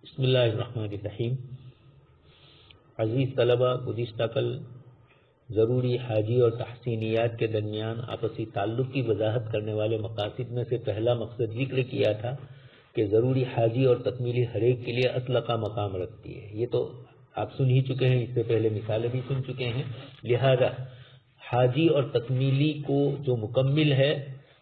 بسم اللہ الرحمن الرحیم۔ عزیز طلبہ، گزشتہ کل ضروری حاجی اور تحسینیات کے درمیان آپسی تعلق کی وضاحت کرنے والے مقاصد میں سے پہلا مقصد ذکر کیا تھا کہ ضروری حاجی اور تکمیلی ہر ایک کے لیے اصل کا مقام رکھتی ہے۔ یہ تو آپ سن ہی چکے ہیں، اس سے پہلے مثالیں بھی سن چکے ہیں۔ لہذا حاجی اور تکمیلی کو جو مکمل ہے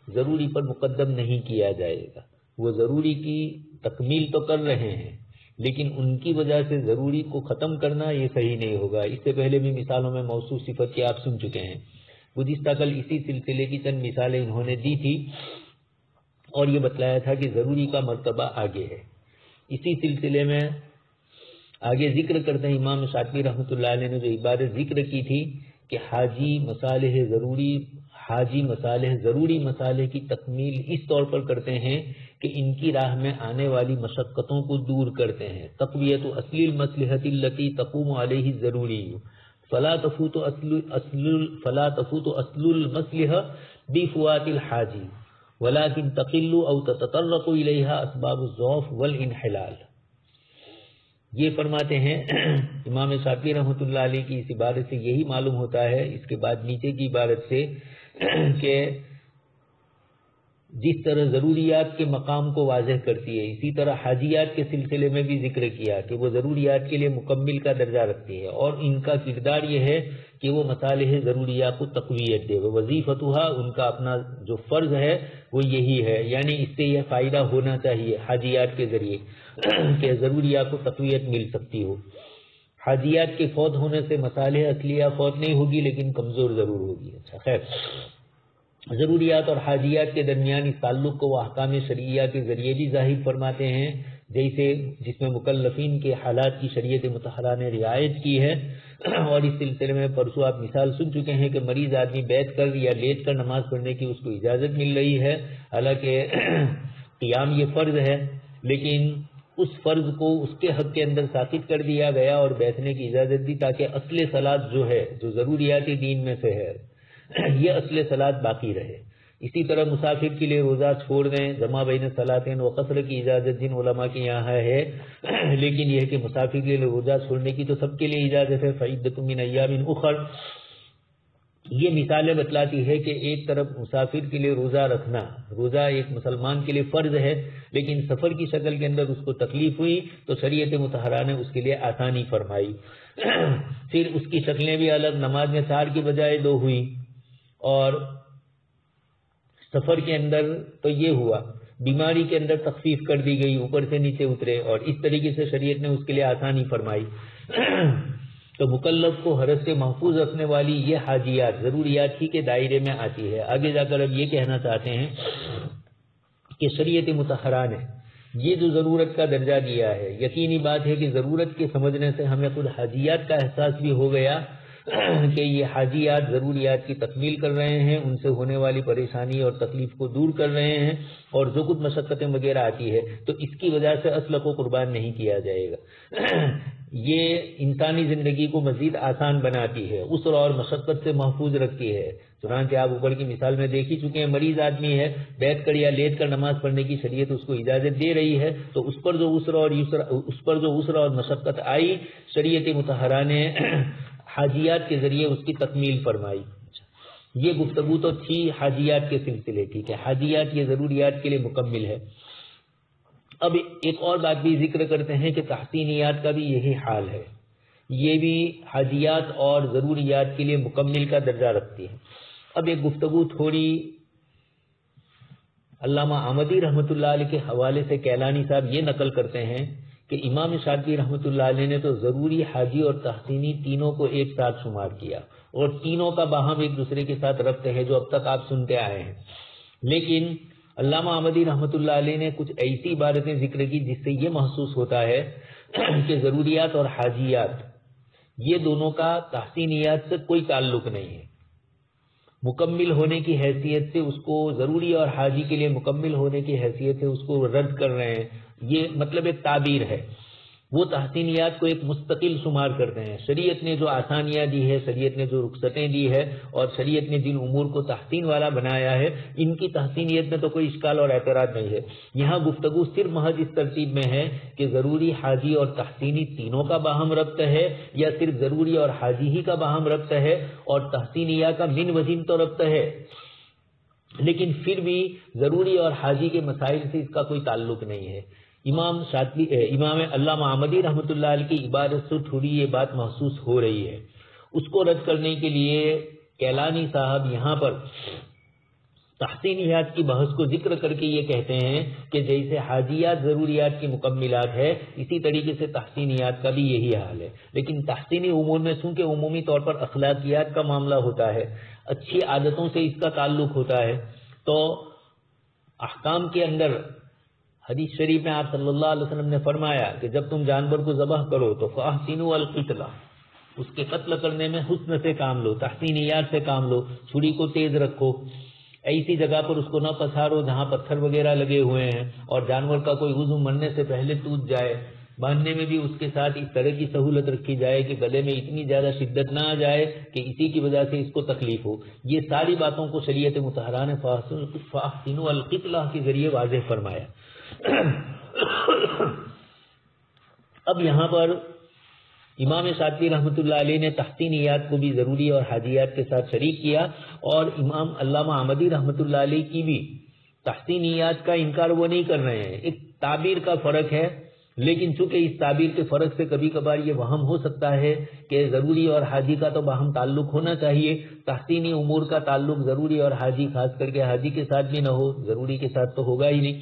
ضروری پر مقدم نہیں کیا جائے گا۔ وہ ضروری کی تکمیل تو کر رہے ہیں لیکن ان کی وجہ سے ضروری کو ختم کرنا یہ صحیح نہیں ہوگا۔ اس سے پہلے بھی مثالوں میں موصوف صفت کی آپ سن چکے ہیں۔ گزشتہ کل اسی سلسلے کی چند مثالیں انہوں نے دی تھی اور یہ بتلایا تھا کہ ضروری کا مرتبہ آگے ہے۔ اسی سلسلے میں آگے ذکر کرتے ہیں امام شاطبی رحمۃ اللہ علیہ نے جو عبارت ذکر کی تھی کہ حاجی مصالح ضروری مصالح کی تکمیل اس طور پر کرتے ہیں کہ ان کی راہ میں آنے والی مشقتوں کو دور کرتے ہیں۔ تقویت اصل المصلحۃ التي تقوم علیہ ضروری فلا تفوت اصل المصلحہ بفوات الحاجی ولكن تقل او تتطرق الیہا اسباب الضعف والانحلال۔ یہ فرماتے ہیں امام شاطبی رحمۃ اللہ علیہ کی اس عبارت سے یہی معلوم ہوتا ہے، اس کے بعد نیچے کی عبارت سے، کہ جس طرح ضروریات کے مقام کو واضح کرتی ہے اسی طرح حاجیات کے سلسلے میں بھی ذکر کیا کہ وہ ضروریات کے لیے مکمل کا درجہ رکھتی ہے اور ان کا کردار یہ ہے کہ وہ مصالح ضروریات کو تقویت دے۔ وظیفتھا، ان کا اپنا جو فرض ہے وہ یہی ہے، یعنی اس سے یہ فائدہ ہونا چاہیے حاجیات کے ذریعے کہ ضروریات کو تقویت مل سکتی ہو۔ حاجیات کے فوت ہونے سے مصالح اصلیہ فوت نہیں ہوگی لیکن کمزور ضرور ہوگی۔ اچھا خیر، ضروریات اور حاجیات کے درمیان اس تعلق کو وہ احکام شرعیہ کے ذریعے بھی ظاہر فرماتے ہیں، جیسے جس میں مکلفین کے حالات کی شریعت مطہرہ نے رعایت کی ہے۔ اور اس سلسلے میں پرسوں آپ مثال سن چکے ہیں کہ مریض آدمی بیٹھ کر یا لیٹ کر نماز پڑھنے کی اس کو اجازت مل رہی ہے، حالانکہ قیام یہ فرض ہے، لیکن اس فرض کو اس کے حق کے اندر ساقط کر دیا گیا اور بیٹھنے کی اجازت دی تاکہ اصل صلاۃ جو ہے، جو ضروریات دین میں سے ہے، یہ اصل صلاۃ باقی رہے۔ اسی طرح مسافر کے لیے روزہ چھوڑ دیں، جمع بین صلاتین و قصر کی اجازت جن علماء کے یہاں ہے، لیکن یہ کہ مسافر کے لیے روزہ چھوڑنے کی تو سب کے لیے اجازت ہے۔ فعدۃ من ایام اخر، یہ مثالیں بتلاتی ہے کہ ایک طرف مسافر کے لیے روزہ رکھنا، روزہ ایک مسلمان کے لیے فرض ہے لیکن سفر کی شکل کے اندر اس کو تکلیف ہوئی تو شریعت مطہرہ نے اس کے لیے آسانی فرمائی۔ پھر اس کی شکلیں بھی الگ، نماز میں 4 کی بجائے 2 ہوئی، اور سفر کے اندر تو یہ ہوا، بیماری کے اندر تخفیف کر دی گئی، اوپر سے نیچے اترے، اور اس طریقے سے شریعت نے اس کے لیے آسانی فرمائی۔ تو مکلف کو حرج سے محفوظ رکھنے والی یہ حاجیات ضروریات ہی کے دائرے میں آتی ہے۔ آگے جا کر اب یہ کہنا چاہتے ہیں کہ شریعت مطہرہ نے یہ جو ضرورت کا درجہ دیا ہے، یقینی بات ہے کہ ضرورت کے سمجھنے سے ہمیں خود حاجیات کا احساس بھی ہو گیا کہ یہ حاجیات ضروریات کی تکمیل کر رہے ہیں، ان سے ہونے والی پریشانی اور تکلیف کو دور کر رہے ہیں، اور جو کچھ مشقتیں وغیرہ آتی ہے تو اس کی وجہ سے اصل کو قربان نہیں کیا جائے گا۔ یہ انسانی زندگی کو مزید آسان بناتی ہے، عسر اور مشقت سے محفوظ رکھتی ہے۔ چنانچہ آپ اوپر کی مثال میں دیکھ ہی چکے ہیں، مریض آدمی ہے، بیٹھ کر یا لیٹ کر نماز پڑھنے کی شریعت اس کو اجازت دے رہی ہے، تو اس پر جو عسر اور مشقت آئی، شریعت مطہرہ نے حاجیات کے ذریعے اس کی تکمیل فرمائی۔ یہ گفتگو تو تھی حاجیات کے سلسلے کی کہ حاجیات یہ ضروریات کے لیے مکمل ہے۔ اب ایک اور بات بھی ذکر کرتے ہیں کہ تحسینیات کا بھی یہی حال ہے، یہ بھی حاجیات اور ضروریات کے لیے مکمل کا درجہ رکھتی ہے۔ اب ایک گفتگو تھوڑی علامہ احمدی رحمۃ اللہ علیہ کے حوالے سے کیلانی صاحب یہ نقل کرتے ہیں کہ امام شاطبی رحمۃ اللہ علیہ نے تو ضروری، حاجی اور تحسینی تینوں کو ایک ساتھ شمار کیا، اور تینوں کا باہم ایک دوسرے کے ساتھ ربط ہے جو اب تک آپ سنتے آئے ہیں۔ لیکن علامہ احمدی رحمۃ اللہ علیہ نے کچھ ایسی عبارتیں ذکر کی جس سے یہ محسوس ہوتا ہے کہ ضروریات اور حاجیات یہ دونوں کا تحسینیات سے کوئی تعلق نہیں ہے۔ مکمل ہونے کی حیثیت سے اس کو، ضروری اور حاجی کے لیے مکمل ہونے کی حیثیت سے اس کو رد کر رہے ہیں، یہ مطلب ایک تعبیر ہے۔ وہ تحسینیات کو ایک مستقل شمار کرتے ہیں. شریعت نے جو آسانیاں دی ہے، شریعت نے جو رخصتیں دی ہے اور شریعت نے جن امور کو تحسین والا بنایا ہے، ان کی تحسینیت میں تو کوئی اشکال اور اعتراض نہیں ہے. یہاں گفتگو صرف محض اس ترتیب میں ہے کہ ضروری، حاجی اور تحسینی تینوں کا باہم ربط ہے، یا صرف ضروری اور حاجی ہی کا باہم ربط ہے اور تحسینیہ کا من وجن تو ربط ہے. لیکن پھر بھی ضروری اور حاجی کے مسائل سے اس کا کوئی تعلق نہیں ہے. امام علامہ احمدی رحمۃ اللہ علیہ کی عبارت سے تھوڑی یہ بات محسوس ہو رہی ہے. اس کو رد کرنے کے لیے کیلانی صاحب یہاں پر تحسینیات کی بحث کو ذکر کر کے یہ کہتے ہیں کہ جیسے حاجیات ضروریات کی مکملات ہے، اسی طریقے سے تحسینیات کا بھی یہی حال ہے. لیکن تحسینی امور میں چونکہ عمومی طور پر اخلاقیات کا معاملہ ہوتا ہے، اچھی عادتوں سے اس کا تعلق ہوتا ہے، تو احکام کے اندر حدیث شریف میں آپ صلی اللہ علیہ وسلم نے فرمایا کہ جب تم جانور کو ذبح کرو تو فاحسنوا القتلہ، اس کے قتل کرنے میں حسن سے کام لو، تحسینیات سے کام لو. چھری کو تیز رکھو، ایسی جگہ پر اس کو نہ پسارو جہاں پتھر وغیرہ لگے ہوئے ہیں، اور جانور کا کوئی عضو مرنے سے پہلے ٹوٹ جائے. باندھنے میں بھی اس کے ساتھ اس طرح کی سہولت رکھی جائے کہ گلے میں اتنی زیادہ شدت نہ آ جائے کہ اسی کی وجہ سے اس کو تکلیف ہو. یہ ساری باتوں کو شریعت مطہرہ نے فاحسنوا القتلہ کے ذریعے واضح فرمایا. اب یہاں پر امام شاطبی رحمۃ اللہ علیہ نے تحسینیات کو بھی ضروری اور حاجیات کے ساتھ شریک کیا، اور امام علامہ احمدی رحمۃ اللہ علیہ کی بھی تحسینیات کا انکار وہ نہیں کر رہے ہیں. ایک تعبیر کا فرق ہے، لیکن چونکہ اس تعبیر کے فرق سے کبھی کبھار یہ وہم ہو سکتا ہے کہ ضروری اور حاجی کا تو باہم تعلق ہونا چاہیے، تحسینی امور کا تعلق ضروری اور حاجی، خاص کر کے حاجی کے ساتھ بھی نہ ہو، ضروری کے ساتھ تو ہوگا ہی نہیں،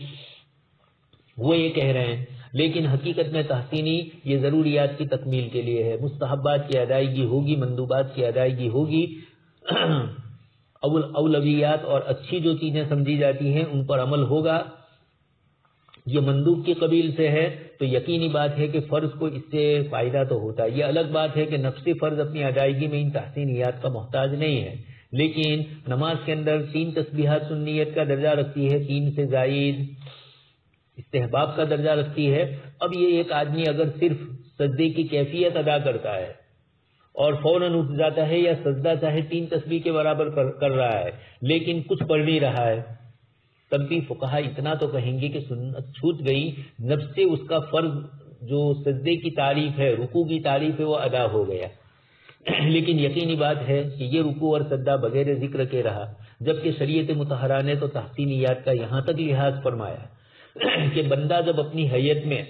وہ یہ کہہ رہے ہیں. لیکن حقیقت میں تحسینی یہ ضروریات کی تکمیل کے لیے ہے، مستحبات کی ادائیگی ہوگی، مندوبات کی ادائیگی ہوگی، اولویات اور اچھی جو چیزیں سمجھی جاتی ہیں ان پر عمل ہوگا. یہ مندوب کی قبیل سے ہے تو یقینی بات ہے کہ فرض کو اس سے فائدہ تو ہوتا ہے. یہ الگ بات ہے کہ نفسی فرض اپنی ادائیگی میں ان تحسینیات کا محتاج نہیں ہے، لیکن نماز کے اندر 3 تسبیحات سنیت کا درجہ رکھتی ہے، 3 سے زائد استحباب کا درجہ رکھتی ہے. اب یہ ایک آدمی اگر صرف سجدے کی کیفیت ادا کرتا ہے اور فوراً اٹھ جاتا ہے، یا سجدہ چاہے 3 تسبیح کے برابر کر رہا ہے لیکن کچھ پڑھ نہیں رہا ہے، تب بھی فقہا اتنا تو کہیں گے کہ سنت چھوٹ گئی، نفس سے اس کا فرض جو سجدے کی تعریف ہے، رکوع کی تعریف ہے، وہ ادا ہو گیا. لیکن یقینی بات ہے کہ یہ رکوع اور سجدہ بغیر ذکر کے رہا، جبکہ شریعت مطہرہ نے تو تحسینیات کا یہاں تک لحاظ فرمایا کہ بندہ جب اپنی حیت میں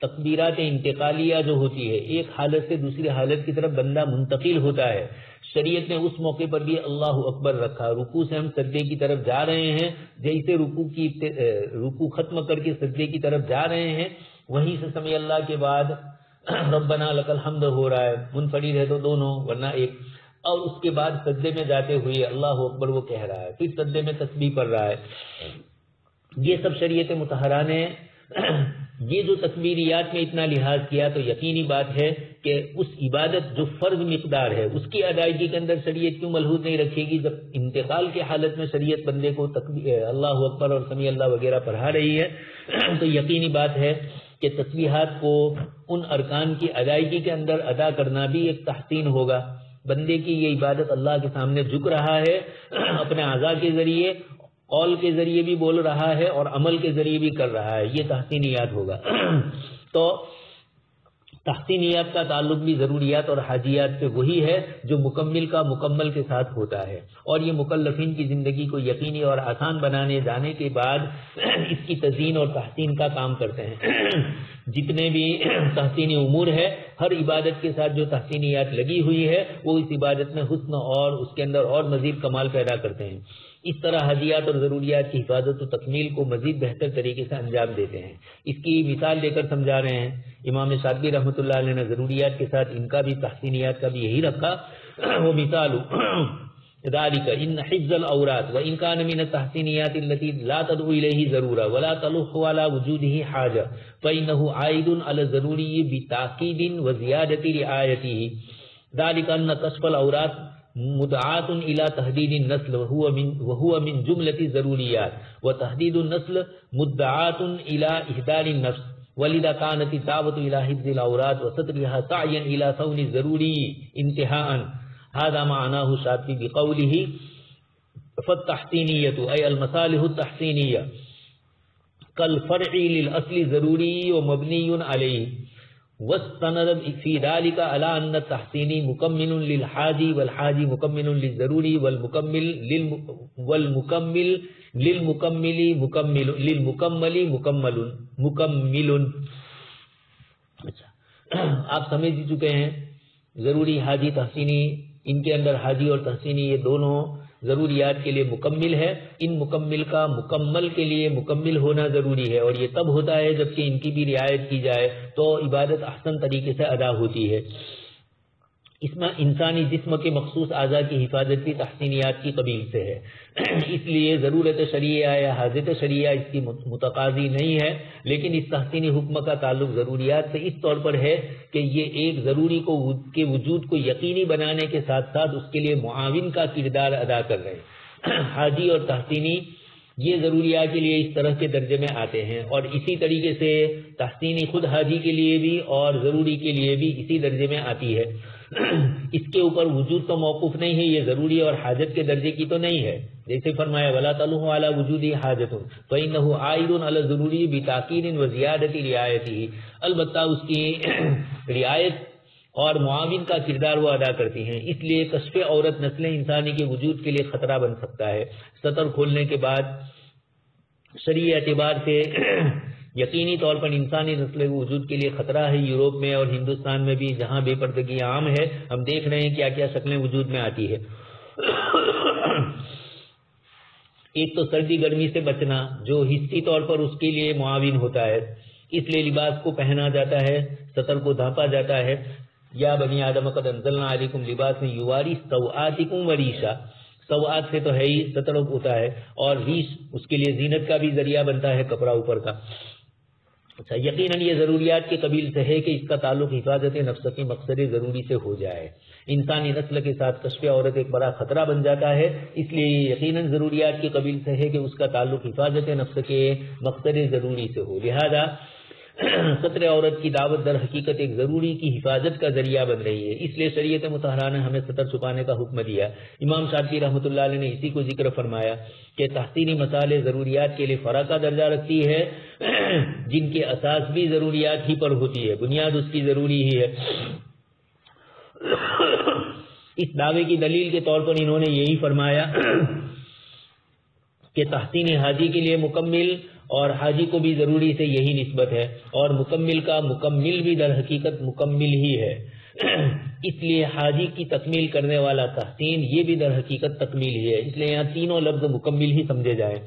تکبیرات انتقالیہ جو ہوتی ہے، ایک حالت سے دوسری حالت کی طرف بندہ منتقل ہوتا ہے، شریعت نے اس موقع پر بھی اللہ اکبر رکھا. رکوع سے ہم سجدے کی طرف جا رہے ہیں، جیسے رکوع ختم کر کے سجدے کی طرف جا رہے ہیں، وہیں سے سمع اللہ کے بعد ربنا لک الحمد ہو رہا ہے، منفرد ہے تو دونوں ورنہ ایک، اور اس کے بعد سجدے میں جاتے ہوئے اللہ اکبر وہ کہہ رہا ہے، پھر سجدے میں تسبیح پڑھ رہا ہے. یہ سب شریعت مطہرہ نے یہ جو تکبیریات میں اتنا لحاظ کیا تو یقینی بات ہے کہ اس عبادت جو فرض مقدار ہے اس کی ادائیگی کے اندر شریعت کیوں ملحوظ نہیں رکھے گی؟ جب انتقال کی حالت میں شریعت بندے کو اللہ اکبر اور سمیع اللہ وغیرہ پڑھا رہی ہے تو یقینی بات ہے کہ تسبیحات کو ان ارکان کی ادائیگی کے اندر ادا کرنا بھی ایک تحسین ہوگا. بندے کی یہ عبادت اللہ کے سامنے جھک رہا ہے، اپنے اعضاء کے ذریعے، قول کے ذریعے بھی بول رہا ہے اور عمل کے ذریعے بھی کر رہا ہے، یہ تحسینیات ہوگا. تو تحسینیات کا تعلق بھی ضروریات اور حاجیات سے وہی ہے جو مکمل کا مکمل کے ساتھ ہوتا ہے، اور یہ مکلفین کی زندگی کو یقینی اور آسان بنانے جانے کے بعد اس کی تزیین اور تحسین کا کام کرتے ہیں. جتنے بھی تحسینی امور ہے، ہر عبادت کے ساتھ جو تحسینیات لگی ہوئی ہے وہ اس عبادت میں حسن اور اس کے اندر اور مزید کمال پیدا کرتے ہیں. اس طرح حاجیات اور ضروریات کی حفاظت و تکمیل کو مزید بہتر طریقے سے انجام دیتے ہیں. اس کی مثال دے کر سمجھا رہے ہیں. امام شاطبی رحمۃ اللہ علیہ نے ضروریات کے ساتھ ان کا بھی تحسینیات کا بھی یہی رکھا. وہ مثال ذالک ان حفظ الاورات وان كان من التحسینیات التي لا تدعو الیہ ضرورہ ولا تلح على وجودہ حاجہ فانه عائد على الضروری بتاکید وزیادۃ رعایتہ. ذالک ان کشف الاورات مدعات الى تحدید النسل وهو من جملة الضروریات، وتحدید النسل مدعات الى احضار النفس ولذا كانت الدعوة إلى حفظ الأوراد وسترها سعيا إلى صون الضروري انتهاء. هذا معناه الشاطبي بقوله فالتحسينية أي المصالح التحسينية كالفرع للأصل ضروري ومبني عليه. واستند في ذلك على أن التحسيني مكمل للحاجي والحاجي مكمل للضروري والمكمل للمكمل مكمل. آپ سمجھ چکے ہیں ضروری، حاجی، تحسینی. ان کے اندر حاجی اور تحسینی یہ دونوں ضروریات کے لیے مکمل ہے. ان مکمل کا مکمل کے لیے مکمل ہونا ضروری ہے، اور یہ تب ہوتا ہے جبکہ ان کی بھی رعایت کی جائے تو عبادت احسن طریقے سے ادا ہوتی ہے. اس میں انسانی جسم کے مخصوص اعضاء کی حفاظت بھی تحسینیات کی قبیل سے ہے. اس لیے ضرورت شرعیہ یا حاجت شرعیہ اس کی متقاضی نہیں ہے، لیکن اس تحسینی حکم کا تعلق ضروریات سے اس طور پر ہے کہ یہ ایک ضروری کے وجود کو یقینی بنانے کے ساتھ ساتھ اس کے لیے معاون کا کردار ادا کر رہے ہیں. حاجی اور تحسینی یہ ضروریات کے لیے اس طرح کے درجے میں آتے ہیں، اور اسی طریقے سے تحسینی خود حاجی کے لیے بھی اور ضروری کے لیے بھی اسی درجے میں آتی ہے. اس کے اوپر وجود تو موقوف نہیں ہے، یہ ضروری اور حاجت کے درجے کی تو نہیں ہے. جیسے فرمایا ولا تلوح علی وجودی حاجت فإنه عائد علی الضروری بتاکید وزیادۃ رعایتہ. البتہ اس کی رعایت اور معاون کا کردار وہ ادا کرتی ہیں، اس لیے کشف عورت نسل انسانی کے وجود کے لیے خطرہ بن سکتا ہے. سطر کھولنے کے بعد شرعی اعتبار سے یقینی طور پر انسانی نسل وجود کے لیے خطرہ ہے. یورپ میں اور ہندوستان میں بھی جہاں بے پردگی عام ہے، ہم دیکھ رہے ہیں کیا کیا شکلیں وجود میں آتی ہے. ایک تو سردی گرمی سے بچنا جو حصی طور پر اس کے لیے معاون ہوتا ہے، اس لیے لباس کو پہنا جاتا ہے، سطر کو ڈھانپا جاتا ہے. یا بنی آدم قد انزلنا علیکم لباسا یواری سوآتکم وریشا. سوآت سے تو ہے ہی سطر ہوتا ہے، اور ریش اس کے لیے زینت کا بھی ذریعہ بنتا ہے، کپڑا اوپر کا. اچھا، یقیناً یہ ضروریات کے قبیل سے ہے کہ اس کا تعلق حفاظت نفس کی مقصد ضروری سے ہو جائے. انسانی نسل کے ساتھ کشف عورت ایک بڑا خطرہ بن جاتا ہے، اس لیے یہ یقیناً ضروریات کے قبیل سے ہے کہ اس کا تعلق حفاظت نفس کے مقصد ضروری سے ہو. لہذا سطر عورت کی دعوت در حقیقت ایک ضروری کی حفاظت کا ذریعہ بن رہی ہے، اس لیے شریعت مطہرہ نے ہمیں سطر چھپانے کا حکم دیا. امام شاطبی رحمۃ اللہ علیہ نے اسی کو ذکر فرمایا کہ تحسینی مسائل ضروریات کے لیے فرع کا درجہ رکھتی ہے، جن کے اساس بھی ضروریات ہی پر ہوتی ہے، بنیاد اس کی ضروری ہی ہے. اس دعوے کی دلیل کے طور پر انہوں نے یہی فرمایا کہ تحسین حاجی کے لیے مکمل اور حاجی کو بھی ضروری سے یہی نسبت ہے، اور مکمل کا مکمل بھی در حقیقت مکمل ہی ہے. اس لیے حاجی کی تکمیل کرنے والا تحسین یہ بھی در حقیقت تکمیل ہی ہے. اس لیے یہاں تینوں لفظ مکمل ہی سمجھے جائیں.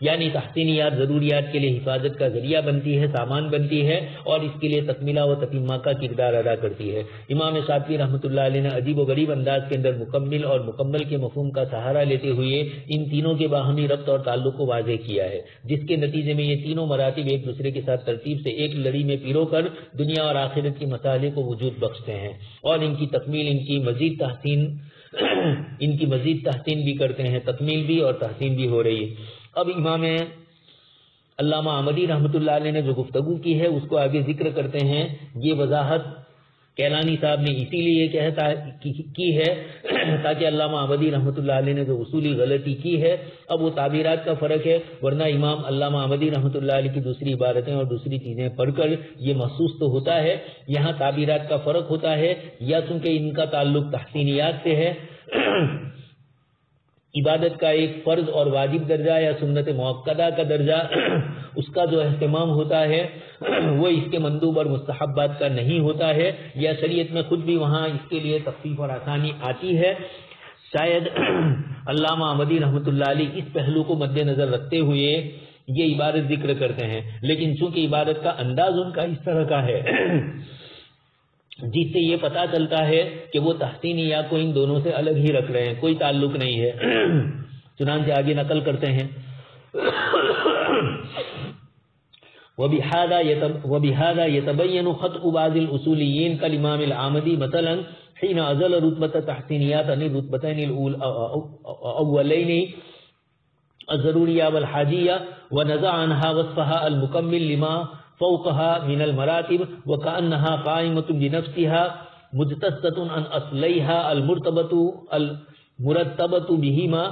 یعنی تحسینیات ضروریات کے لیے حفاظت کا ذریعہ بنتی ہے، سامان بنتی ہے، اور اس کے لیے تکمیلہ و تتمہ کا کردار ادا کرتی ہے. امام شاطبی رحمۃ اللہ علیہ نے عجیب و غریب انداز کے اندر مکمل اور مکمل کے مفہوم کا سہارا لیتے ہوئے ان تینوں کے باہمی ربط اور تعلق کو واضح کیا ہے، جس کے نتیجے میں یہ تینوں مراتب ایک دوسرے کے ساتھ ترتیب سے ایک لڑی میں پیرو کر دنیا اور آخرت کی مصالح کو وجود بخشتے ہیں، اور ان کی تکمیل ان کی مزید تحسین بھی کرتے ہیں. تکمیل بھی اور تحسین بھی ہو رہی ہے. اب امام علامہ احمدی رحمۃ اللہ علیہ نے جو گفتگو کی ہے اس کو آگے ذکر کرتے ہیں. یہ وضاحت کیلانی صاحب نے اسی لیے کی ہے تاکہ علامہ احمدی رحمۃ اللہ علیہ نے جو اصولی غلطی کی ہے، اب وہ تعبیرات کا فرق ہے، ورنہ امام علامہ احمدی رحمۃ اللہ علیہ کی دوسری عبارتیں اور دوسری چیزیں پڑھ کر یہ محسوس تو ہوتا ہے یہاں تعبیرات کا فرق ہوتا ہے، یا چونکہ ان کا تعلق تحسینیات سے ہے، عبادت کا ایک فرض اور واجب درجہ یا سنت موقدہ کا درجہ اس کا جو اہتمام ہوتا ہے وہ اس کے مندوب اور مستحبات کا نہیں ہوتا ہے، یا شریعت میں خود بھی وہاں اس کے لیے تخفیف اور آسانی آتی ہے. شاید علامہ احمدی رحمۃ اللہ علیہ اس پہلو کو مد نظر رکھتے ہوئے یہ عبارت ذکر کرتے ہیں، لیکن چونکہ عبادت کا انداز ان کا اس طرح کا ہے جس سے یہ پتا چلتا ہے کہ وہ تحسینی یا کو ان دونوں سے الگ ہی رکھ رہے ہیں، کوئی تعلق نہیں ہے. چنانچہ آگے نقل کرتے ہیں وَبِهَذَا يَتَبَيَّنُ خَطْءُ بَعْضِ الْأُصُولِيِّينَ كَالْإِمَامِ الْعَامِدِي مثلا حين أزل رتبة التحسينيات عن الرتبتين الأوليين الضروریہ والحاجیہ ونزع عنها وصفها المکمل لما فوقها من المراتب وكأنها قائمة بنفسها مجتصة عن أصليها المرتبة بهما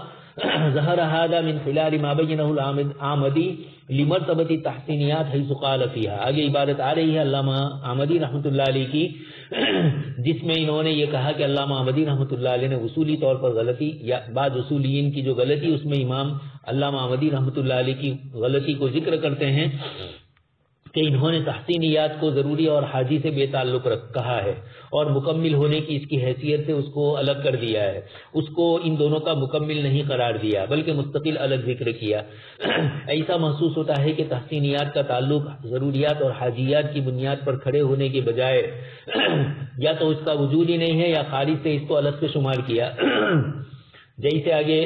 ظهر هذا من خلال ما بينه العامدي لمرتبة التحسینیات حيث قال فيها. آگے عبارت آ رہی ہے علامہ آمدی رحمۃ اللہ علیہ کی، جس میں انہوں نے یہ کہا کہ علامہ آمدی رحمۃ اللہ علیہ نے اصولی طور پر غلطی، یا بعض اصولیین کی جو غلطی، اس میں امام علامہ آمدی رحمۃ اللہ علیہ کی غلطی کو ذکر کرتے ہیں کہ انہوں نے تحسینیات کو ضروری اور حاجی سے بے تعلق کہا ہے، اور مکمل ہونے کی اس کی حیثیت سے اس کو الگ کر دیا ہے، اس کو ان دونوں کا مکمل نہیں قرار دیا بلکہ مستقل الگ ذکر کیا. ایسا محسوس ہوتا ہے کہ تحسینیات کا تعلق ضروریات اور حاجیات کی بنیاد پر کھڑے ہونے کے بجائے یا تو اس کا وجود ہی نہیں ہے یا خارج سے اس کو الگ سے شمار کیا. جیسے آگے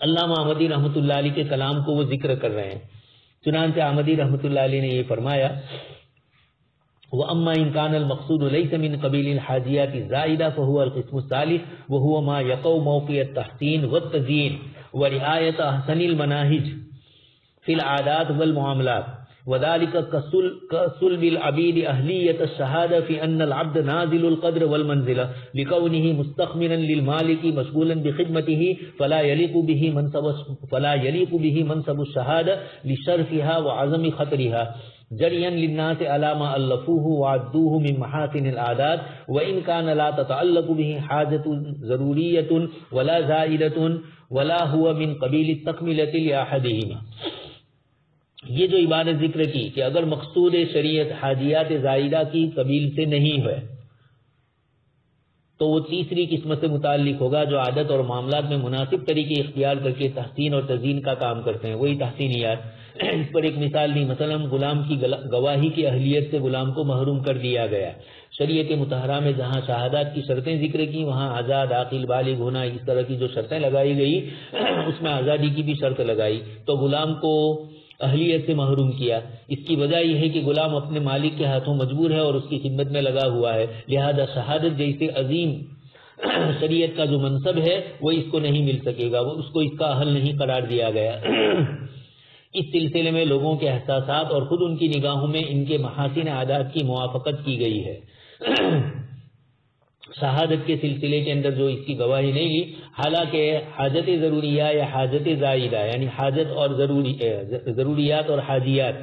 علامہ احمدی رحمۃ اللہ علیہ کے کلام کو وہ ذکر کر رہے ہیں. چنانچہ احمدی رحمۃ اللہ علیہ نے یہ فرمایا وَأَمَّا إِنْ كَانَ الْمَقْصُودُ لَيْسَ مِنْ قَبِيلِ الْحَاجِيَاتِ الزَّائِدَةِ فَهُوَ الْقِسْمُ الثَّالِثُ وَهُوَ مَا يَقَعُ مَوْقِعَ التَّحْسِينِ وَالتَّزْيِينِ وَرِعَايَةِ أَحْسَنِ الْمَنَاهِجِ فِي الْعَادَاتِ وَالْمُعَامَلَاتِ وذلك كسلب العبيد أهلية الشهادة في أن العبد نازل القدر والمنزلة لكونه مستخمرا للمالك مشغولا بخدمته فلا يليق به منصب الشهادة لشرفها وعظم خطرها جريا للناس على ما ألفوه وعدوه من محاسن العادات وإن كان لا تتعلق به حاجة ضرورية ولا زائدة ولا هو من قبيل التكملة لأحدهما. یہ جو عبارت ذکر کی کہ اگر مقصود شریعت حاجیات زائدہ کی قبیل سے نہیں ہے تو وہ تیسری قسم سے متعلق ہوگا جو عادت اور معاملات میں مناسب طریقے اختیار کر کے تحسین اور تزیین کا کام کرتے ہیں، وہی تحسینیات. اس پر ایک مثال دی، مثلا غلام کی گواہی کی اہلیت سے غلام کو محروم کر دیا گیا. شریعت مطہرہ میں جہاں شہادات کی شرطیں ذکر کی وہاں آزاد عاقل بالغ ہونا، اس طرح کی جو شرطیں لگائی گئی اس میں آزادی کی بھی شرط لگائی، تو غلام کو اہلیت سے محروم کیا. اس کی وجہ یہ ہے کہ غلام اپنے مالک کے ہاتھوں مجبور ہے اور اس کی خدمت میں لگا ہوا ہے، لہذا شہادت جیسے عظیم شریعت کا جو منصب ہے وہ اس کو نہیں مل سکے گا، وہ اس کو اس کا اہل نہیں قرار دیا گیا. اس سلسلے میں لوگوں کے احساسات اور خود ان کی نگاہوں میں ان کے محاسن عادات کی موافقت کی گئی ہے. شہادت کے سلسلے کے اندر جو اس کی گواہی نہیں لی، حالانکہ حاجت ضروریہ یا حاجت زائدہ یعنی حاجت اور ضروریات اور حاجیات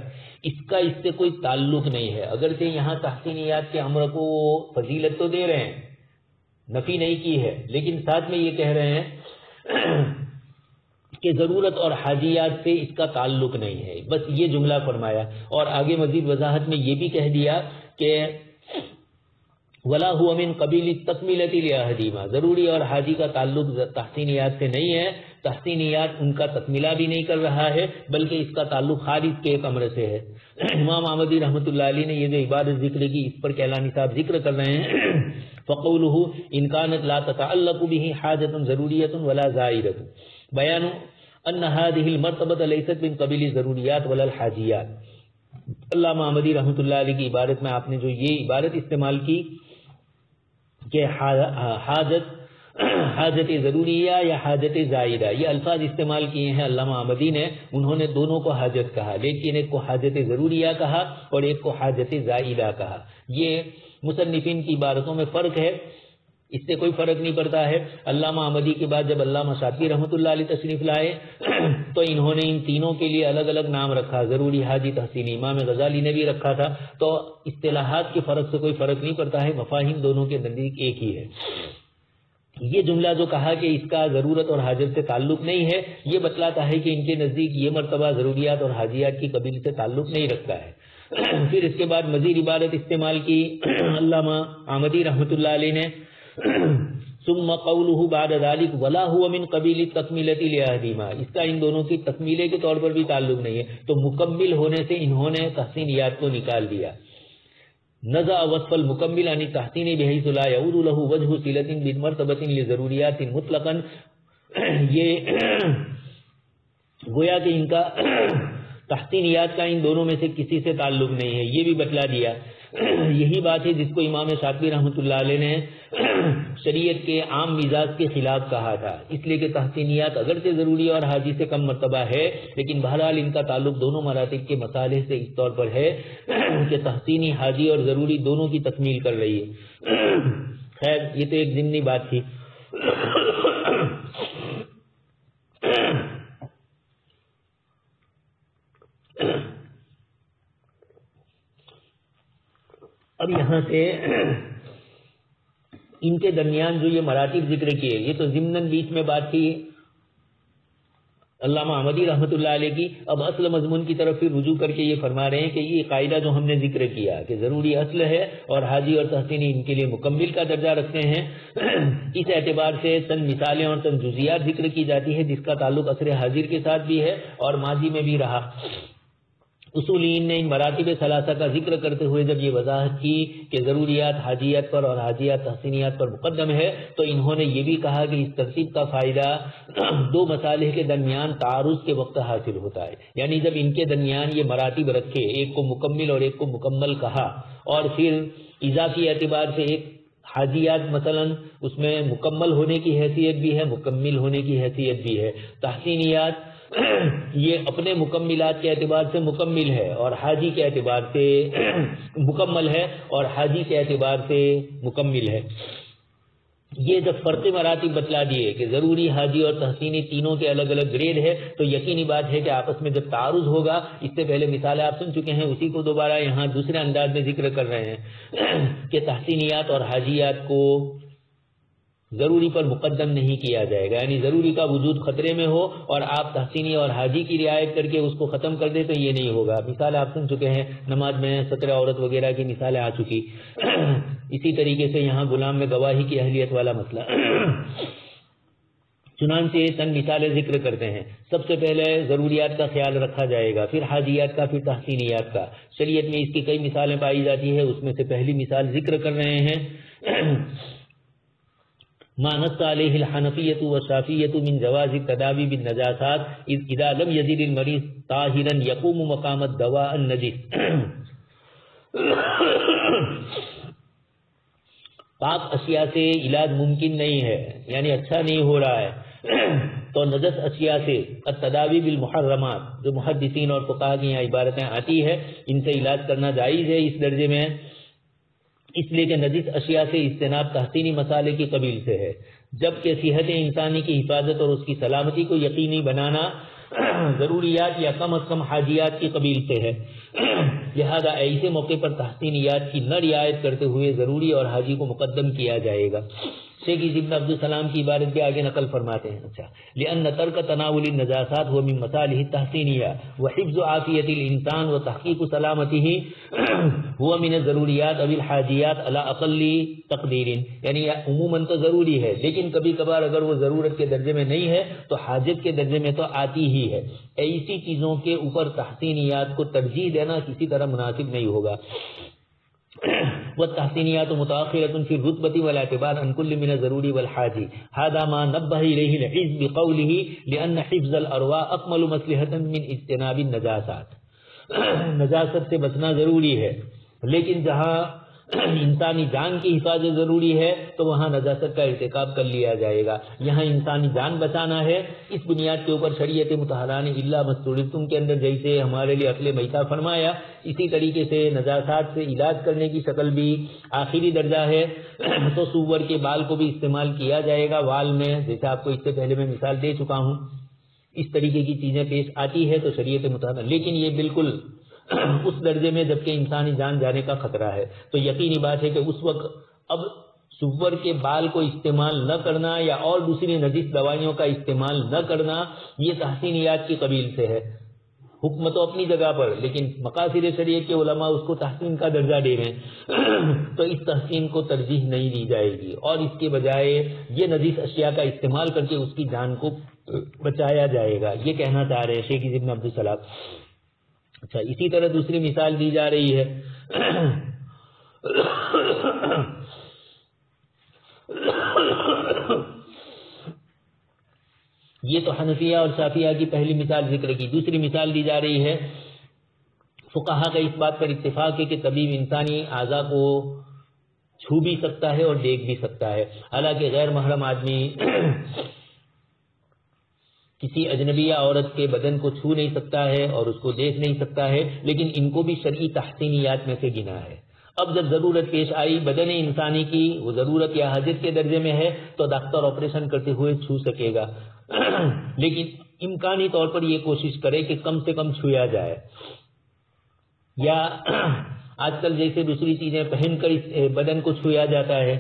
اس کا اس سے کوئی تعلق نہیں ہے. اگرچہ یہاں تحسینیات کے امر کو فضیلت تو دے رہے ہیں، نفی نہیں کی ہے، لیکن ساتھ میں یہ کہہ رہے ہیں کہ ضرورت اور حاجیات سے اس کا تعلق نہیں ہے. بس یہ جملہ فرمایا اور آگے مزید وضاحت میں یہ بھی کہہ دیا کہ ولا هو من قبیل التکمیلۃ لاحدہما، ضروری اور حاجی کا تعلق تحسینیات سے نہیں ہے، تحسینیات ان کا تکملہ بھی نہیں کر رہا ہے بلکہ اس کا تعلق خارج کے ایک امر سے ہے. امام احمدی رحمۃ اللہ علیہ نے یہ جو عبارت ذکر کی اس پر کیلانی صاحب ذکر کر رہے ہیں فقولہ ان کانت لا تتعلق به حاجۃ ضروریۃ ولا زائدۃ بیان ان هذه المرتبۃ لیست من قبیل الضروریات ولا الحاجیات. علامہ احمدی رحمۃ اللہ علیہ کی عبارت میں آپ نے جو یہ عبارت استعمال کی کہ حاجت ضروریہ یا حاجت زائدہ، یہ الفاظ استعمال کیے ہیں علامہ احمدی نے. انہوں نے دونوں کو حاجت کہا، لیکن ایک کو حاجت ضروریہ کہا اور ایک کو حاجت زائدہ کہا. یہ مصنفین کی عبارتوں میں فرق ہے، اس سے کوئی فرق نہیں پڑتا ہے. علامہ احمدی کے بعد جب علامہ شاطبی رحمۃ اللہ علیہ تشریف لائے تو انہوں نے ان تینوں کے لیے الگ الگ نام رکھا، ضروری، حاجی، تحسینی. امام غزالی نے بھی رکھا تھا. تو اصطلاحات کے فرق سے کوئی فرق نہیں پڑتا ہے، مفاہیم دونوں کے نزدیک ایک ہی ہے. یہ جملہ جو کہا کہ اس کا ضرورت اور حاجت سے تعلق نہیں ہے، یہ بتلاتا ہے کہ ان کے نزدیک یہ مرتبہ ضروریات اور حاجیات کی قبیل سے تعلق نہیں رکھتا ہے. پھر اس کے بعد مزید عبارت استعمال کی علامہ احمدی رحمۃ اللہ علیہ نے ثم قوله بعد ذلك ولا هو من قبيل التكملة لأحدهما، اس کا ان دونوں کی تکمیلے کے طور پر بھی تعلق نہیں ہے. تو مکمل ہونے سے انہوں نے تحسینیات کو نکال دیا. نزع وصف المکمل عن التحسین بحيث لا يعود له وجه صلة بمرتبة لضروریات مطلقا. یہ گویا کہ ان کا تحسینیات کا ان دونوں میں سے کسی سے تعلق نہیں ہے، یہ بھی بتلا دیا. یہی بات ہے جس کو امام شاطبی رحمۃ اللہ علیہ نے شریعت کے عام مزاج کے خلاف کہا تھا، اس لیے کہ تحسینیات اگرچہ ضروری اور حاجی سے کم مرتبہ ہے، لیکن بہرحال ان کا تعلق دونوں مراتب کے مصالح سے اس طور پر ہے کہ تحسینی حاجی اور ضروری دونوں کی تکمیل کر رہی ہے۔ خیر یہ تو ایک ضمنی بات تھی۔ اب یہاں سے ان کے درمیان جو یہ مراتب ذکر کیے، یہ تو ضمناً بیچ میں بات تھی علامہ احمدی رحمۃ اللہ علیہ کی۔ اب اصل مضمون کی طرف پھر رجوع کر کے یہ فرما رہے ہیں کہ یہ قاعدہ جو ہم نے ذکر کیا کہ ضروری اصل ہے اور حاجی اور تحسینی ان کے لیے مکمل کا درجہ رکھتے ہیں، اس اعتبار سے چند مثالیں اور چند جزیات ذکر کی جاتی ہے جس کا تعلق عصر حاضر کے ساتھ بھی ہے اور ماضی میں بھی رہا۔ اصولین نے ان مراتب ثلاثہ کا ذکر کرتے ہوئے جب یہ وضاحت کی کہ ضروریات حاجیات پر اور حاجیات تحسینیات پر مقدم ہے، تو انہوں نے یہ بھی کہا کہ اس ترتیب کا فائدہ دو مصالح کے درمیان تعارض کے وقت حاصل ہوتا ہے، یعنی جب ان کے درمیان یہ مراتب رکھے، ایک کو مکمل اور ایک کو مکمل کہا، اور پھر اضافی اعتبار سے ایک حاجیات مثلا اس میں مکمل ہونے کی حیثیت بھی ہے، مکمل ہونے کی حیثیت بھی ہے، تحسینیات یہ اپنے مکملات کے اعتبار سے مکمل ہے اور حاجی کے اعتبار سے مکمل ہے اور حاجی کے اعتبار سے مکمل ہے۔ یہ جب فرق مراتب بتلا دیے کہ ضروری حاجی اور تحسینی تینوں کے الگ الگ گریڈ ہے، تو یقینی بات ہے کہ آپس میں جب تعارض ہوگا، اس سے پہلے مثالیں آپ سن چکے ہیں، اسی کو دوبارہ یہاں دوسرے انداز میں ذکر کر رہے ہیں کہ تحسینیات اور حاجیات کو ضروری پر مقدم نہیں کیا جائے گا، یعنی ضروری کا وجود خطرے میں ہو اور آپ تحسینی اور حاجی کی رعایت کر کے اس کو ختم کر دیں تو یہ نہیں ہوگا۔ مثال آپ سن چکے ہیں، نماز میں ستر عورت وغیرہ کی مثالیں آ چکی، اسی طریقے سے یہاں غلام میں گواہی کی اہلیت والا مسئلہ۔ چنانچہ چند مثالیں ذکر کرتے ہیں۔ سب سے پہلے ضروریات کا خیال رکھا جائے گا، پھر حاجیات کا، پھر تحسینیات کا۔ شریعت میں اس کی کئی مثالیں پائی جاتی ہے، اس میں سے پہلی مثال ذکر کر رہے ہیں ما نص علیہ الحنفیۃ والشافعیۃ من جواز التداوی بالنجاسات اذا لم یزد المریض طاہرا یقوم مقام الدواء النجس۔ پاک اشیاء سے علاج ممکن نہیں ہے، یعنی اچھا نہیں ہو رہا ہے، تو نجس اشیاء سے التداوی بالمحرمات، جو محدثین اور فقہاء کی یہاں عبارتیں آتی ہے، ان سے علاج کرنا جائز ہے اس درجے میں، اس لیے کہ نجس اشیاء سے اجتناب تحسینی مسالے کی قبیل سے ہے، جبکہ صحت انسانی کی حفاظت اور اس کی سلامتی کو یقینی بنانا ضروریات یا کم از کم حاجیات کی قبیل سے ہے۔ لہذا ایسے موقع پر تحسینیات کی نہ رعایت کرتے ہوئے ضروری اور حاجی کو مقدم کیا جائے گا۔ شیخ ابن عبد السلام کی عبارت بھی آگے نقل فرماتے ہیں، اچھا لأن ترک تناول النجاسات هو من مصالح التحسینیہ وحفظ عافیت الانسان وتحقیق سلامته هو من الضروریات او الحاجیات على اقل تقدیر، یعنی عموماً تو ضروری ہے لیکن کبھی کبھار اگر وہ ضرورت کے درجے میں نہیں ہے تو حاجت کے درجے میں تو آتی ہی ہے۔ ایسی چیزوں کے اوپر تحسینیات کو ترجیح دینا کسی طرح مناسب نہیں ہوگا۔ والتحسینیات متأخرة في الرتبة والاعتبار عن كل من الضروری والحاجی، هذا ما نبه إليه الحزب بقوله لأن حفظ الأرواح أكمل مصلحة من اجتناب النجاسات۔ نجاست سے بچنا ضروری ہے، لیکن جہاں انسانی جان کی حفاظت ضروری ہے تو وہاں نجاست کا ارتکاب کر لیا جائے گا۔ یہاں انسانی جان بچانا ہے، اس بنیاد کے اوپر شریعت مطہرہ نے الا ما استحسنتم کے اندر جیسے ہمارے لیے عقل میتہ فرمایا، اسی طریقے سے نجاسات سے علاج کرنے کی شکل بھی آخری درجہ ہے، تو سور کے بال کو بھی استعمال کیا جائے گا وال میں، جیسے آپ کو اس سے پہلے میں مثال دے چکا ہوں۔ اس طریقے کی چیزیں پیش آتی ہے تو شریعت مطہرہ، لیکن یہ بالکل اس درجے میں جبکہ انسانی جان جانے کا خطرہ ہے، تو یقینی بات ہے کہ اس وقت اب سور کے بال کو استعمال نہ کرنا یا اور دوسری نجس دوائیوں کا استعمال نہ کرنا یہ تحسینیات کی قبیل سے ہے۔ حکم تو اپنی جگہ پر، لیکن مقاصد شریعت کے علماء اس کو تحسین کا درجہ دے رہے ہیں، تو اس تحسین کو ترجیح نہیں دی جائے گی اور اس کے بجائے یہ نجس اشیاء کا استعمال کر کے اس کی جان کو بچایا جائے گا، یہ کہنا چاہ رہے ہیں شیخ ابن عبد السلام۔ اچھا اسی طرح دوسری مثال دی جا رہی ہے، یہ تو حنفیہ اور شافعیہ کی پہلی مثال ذکر کی، دوسری مثال دی جا رہی ہے فقہا کا اس بات پر اتفاق ہے کہ طبیب انسانی اعضاء کو چھو بھی سکتا ہے اور دیکھ بھی سکتا ہے، حالانکہ غیر محرم آدمی کسی اجنبیہ عورت کے بدن کو چھو نہیں سکتا ہے اور اس کو دیکھ نہیں سکتا ہے، لیکن ان کو بھی شرعی تحسینیات میں سے گنا ہے۔ اب جب ضرورت پیش آئی بدن انسانی کی، وہ ضرورت یا حاجت کے درجے میں ہے، تو ڈاکٹر آپریشن کرتے ہوئے چھو سکے گا، لیکن امکانی طور پر یہ کوشش کرے کہ کم سے کم چھویا جائے، یا آج کل جیسے دوسری چیزیں پہن کر اس بدن کو چھویا جاتا ہے،